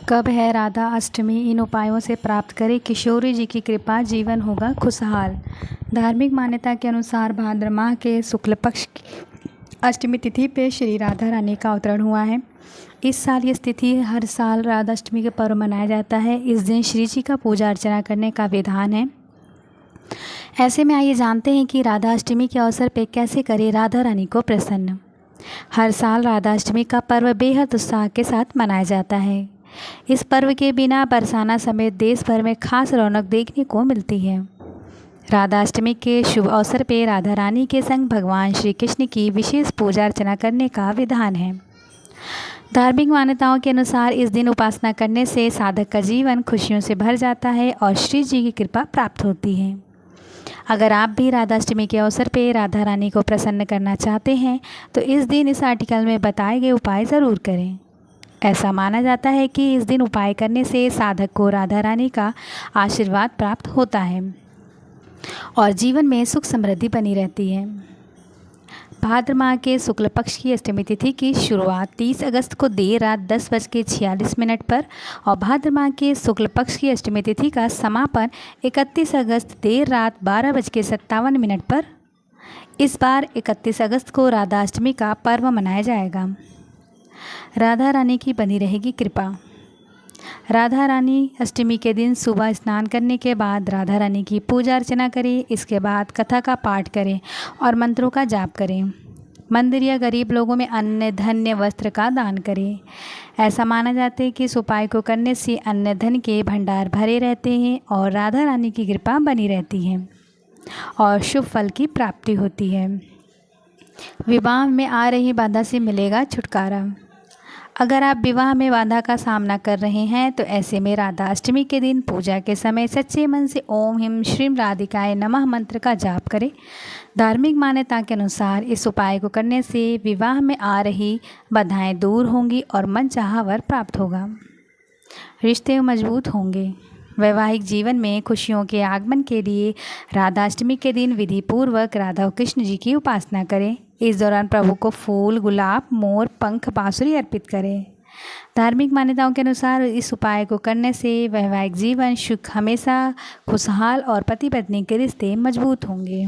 कब है राधा अष्टमी, इन उपायों से प्राप्त करें किशोरी जी की कृपा, जीवन होगा खुशहाल। धार्मिक मान्यता के अनुसार भाद्र माह के शुक्ल पक्ष की अष्टमी तिथि पे श्री राधा रानी का अवतरण हुआ है। इस साल ये तिथि हर साल राधा अष्टमी के पर्व मनाया जाता है। इस दिन श्री जी का पूजा अर्चना करने का विधान है। ऐसे में आइए जानते हैं कि राधा अष्टमी के अवसर पर कैसे करें राधा रानी को प्रसन्न। हर साल राधा अष्टमी का पर्व बेहद उत्साह के साथ मनाया जाता है। इस पर्व के बिना बरसाना समेत देश भर में खास रौनक देखने को मिलती है। राधा अष्टमी के शुभ अवसर पर राधा रानी के संग भगवान श्री कृष्ण की विशेष पूजा अर्चना करने का विधान है। धार्मिक मान्यताओं के अनुसार इस दिन उपासना करने से साधक का जीवन खुशियों से भर जाता है और श्री जी की कृपा प्राप्त होती है। अगर आप भी राधा अष्टमी के अवसर पर राधा रानी को प्रसन्न करना चाहते हैं तो इस दिन इस आर्टिकल में बताए गए उपाय ज़रूर करें। ऐसा माना जाता है कि इस दिन उपाय करने से साधक को राधा रानी का आशीर्वाद प्राप्त होता है और जीवन में सुख समृद्धि बनी रहती है। भाद्र माह के शुक्ल पक्ष की अष्टमी तिथि की शुरुआत 30 अगस्त को देर रात 10:46 पर और भाद्र माह के शुक्ल पक्ष की अष्टमी तिथि का समापन 31 अगस्त देर रात 12:57 पर। इस बार 31 अगस्त को राधा अष्टमी का पर्व मनाया जाएगा। राधा रानी की बनी रहेगी कृपा। राधा रानी अष्टमी के दिन सुबह स्नान करने के बाद राधा रानी की पूजा अर्चना करें। इसके बाद कथा का पाठ करें और मंत्रों का जाप करें। मंदिर या गरीब लोगों में अन्न, धन्य, वस्त्र का दान करें। ऐसा माना जाता है कि इस उपाय को करने से अन्न धन के भंडार भरे रहते हैं और राधा रानी की कृपा बनी रहती है और शुभ फल की प्राप्ति होती है। विवाह में आ रही बाधा से मिलेगा छुटकारा। अगर आप विवाह में बाधा का सामना कर रहे हैं तो ऐसे में राधा अष्टमी के दिन पूजा के समय सच्चे मन से ओम ह्रीं श्रीं राधिकाय नमः मंत्र का जाप करें। धार्मिक मान्यता के अनुसार इस उपाय को करने से विवाह में आ रही बाधाएं दूर होंगी और मनचाहा वर प्राप्त होगा। रिश्ते मजबूत होंगे। वैवाहिक जीवन में खुशियों के आगमन के लिए राधा अष्टमी के दिन विधि पूर्वक राधा और कृष्ण जी की उपासना करें। इस दौरान प्रभु को फूल, गुलाब, मोर, पंख, बांसुरी अर्पित करें। धार्मिक मान्यताओं के अनुसार इस उपाय को करने से वैवाहिक जीवन सुख हमेशा खुशहाल और पति पत्नी के रिश्ते मजबूत होंगे।